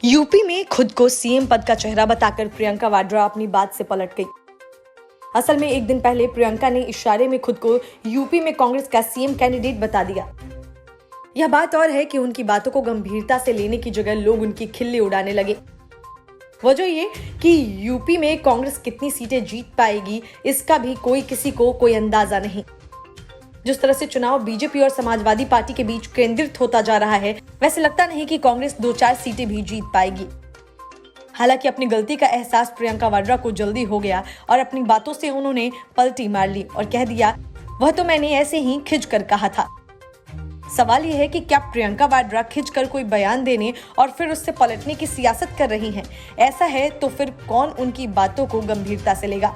UP में खुद को सीएम पद का चेहरा बताकर प्रियंका वाड्रा अपनी बात से पलट गई। असल में एक दिन पहले प्रियंका ने इशारे में खुद को यूपी में कांग्रेस का सीएम कैंडिडेट बता दिया। यह बात और है कि उनकी बातों को गंभीरता से लेने की जगह लोग उनकी खिल्ली उड़ाने लगे। वजह ये कि यूपी में कांग्रेस कितनी सीटें जीत पाएगी, इसका भी किसी को कोई अंदाजा नहीं। जिस तरह से चुनाव बीजेपी और समाजवादी पार्टी के बीच केंद्रित होता जा रहा है, वैसे लगता नहीं कि कांग्रेस 2-4 सीटें भी जीत पाएगी। हालांकि अपनी गलती का एहसास प्रियंका वाड्रा को जल्दी हो गया और अपनी बातों से उन्होंने पलटी मार ली और कह दिया, वह तो मैंने ऐसे ही खिंच कर कहा था। सवाल यह है कि क्या प्रियंका वाड्रा खिंच कर कोई बयान देने और फिर उससे पलटने की सियासत कर रही हैं? ऐसा है तो फिर कौन उनकी बातों को गंभीरता से लेगा?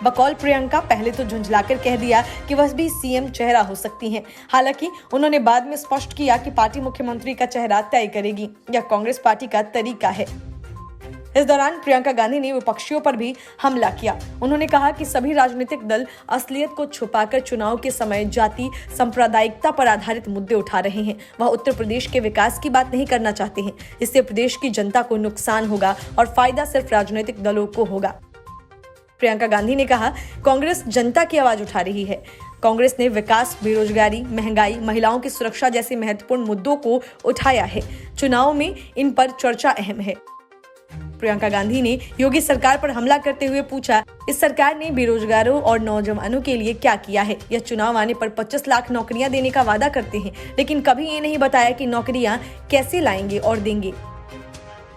बकौल प्रियंका पहले तो झुंझलाकर कह दिया कि वह भी सीएम चेहरा हो सकती हैं। हालांकि उन्होंने बाद में स्पष्ट किया कि पार्टी मुख्यमंत्री का चेहरा तय करेगी। यह कांग्रेस पार्टी का तरीका है। इस दौरान प्रियंका गांधी ने विपक्षियों पर भी हमला किया। उन्होंने कहा कि सभी राजनीतिक दल असलियत को छुपाकर चुनाव के समय जाति सांप्रदायिकता पर आधारित मुद्दे उठा रहे हैं। वह उत्तर प्रदेश के विकास की बात नहीं करना चाहते हैं। इससे प्रदेश की जनता को नुकसान होगा और फायदा सिर्फ राजनीतिक दलों को होगा। प्रियंका गांधी ने कहा, कांग्रेस जनता की आवाज उठा रही है। कांग्रेस ने विकास, बेरोजगारी, महंगाई, महिलाओं की सुरक्षा जैसे महत्वपूर्ण मुद्दों को उठाया है। चुनाव में इन पर चर्चा अहम है। प्रियंका गांधी ने योगी सरकार पर हमला करते हुए पूछा, इस सरकार ने बेरोजगारों और नौजवानों के लिए क्या किया है? यह चुनाव आने पर 25 लाख नौकरियां देने का वादा करते हैं, लेकिन कभी ये नहीं बताया कि नौकरियां कैसे लाएंगे और देंगे।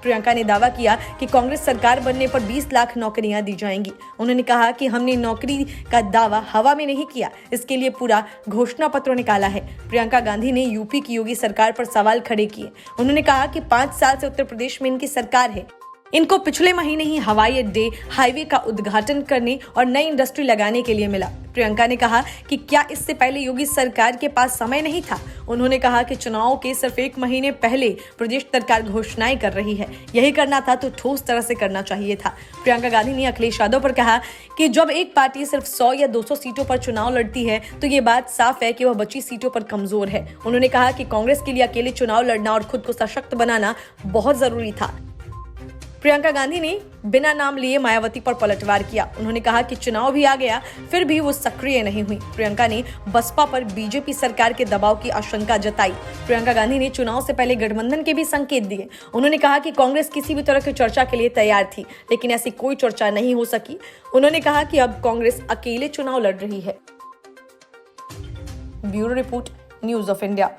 प्रियंका ने दावा किया कि कांग्रेस सरकार बनने पर 20 लाख नौकरियां दी जाएंगी। उन्होंने कहा कि हमने नौकरी का दावा हवा में नहीं किया, इसके लिए पूरा घोषणा पत्र निकाला है। प्रियंका गांधी ने यूपी की योगी सरकार पर सवाल खड़े किए। उन्होंने कहा कि 5 साल से उत्तर प्रदेश में इनकी सरकार है। इनको पिछले महीने ही हवाई अड्डे, हाईवे का उद्घाटन करने और नई इंडस्ट्री लगाने के लिए मिला। प्रियंका ने कहा कि क्या इससे पहले योगी सरकार के पास समय नहीं था? उन्होंने कहा कि चुनाव के सिर्फ 1 महीने पहले प्रदेश सरकार घोषणाएं कर रही है। यही करना था तो ठोस तरह से करना चाहिए था। प्रियंका गांधी ने अखिलेश यादव पर कहा कि जब एक पार्टी सिर्फ 100 या 200 सीटों पर चुनाव लड़ती है तो ये बात साफ है कि वह बची सीटों पर कमजोर है। उन्होंने कहा कि कांग्रेस के लिए अकेले चुनाव लड़ना और खुद को सशक्त बनाना बहुत जरूरी था। प्रियंका गांधी ने बिना नाम लिए मायावती पर पलटवार किया। उन्होंने कहा कि चुनाव भी आ गया, फिर भी वो सक्रिय नहीं हुई। प्रियंका ने बसपा पर बीजेपी सरकार के दबाव की आशंका जताई। प्रियंका गांधी ने चुनाव से पहले गठबंधन के भी संकेत दिए। उन्होंने कहा कि कांग्रेस किसी भी तरह की चर्चा के लिए तैयार थी, लेकिन ऐसी कोई चर्चा नहीं हो सकी। उन्होंने कहा कि अब कांग्रेस अकेले चुनाव लड़ रही है। Bureau report, news of India.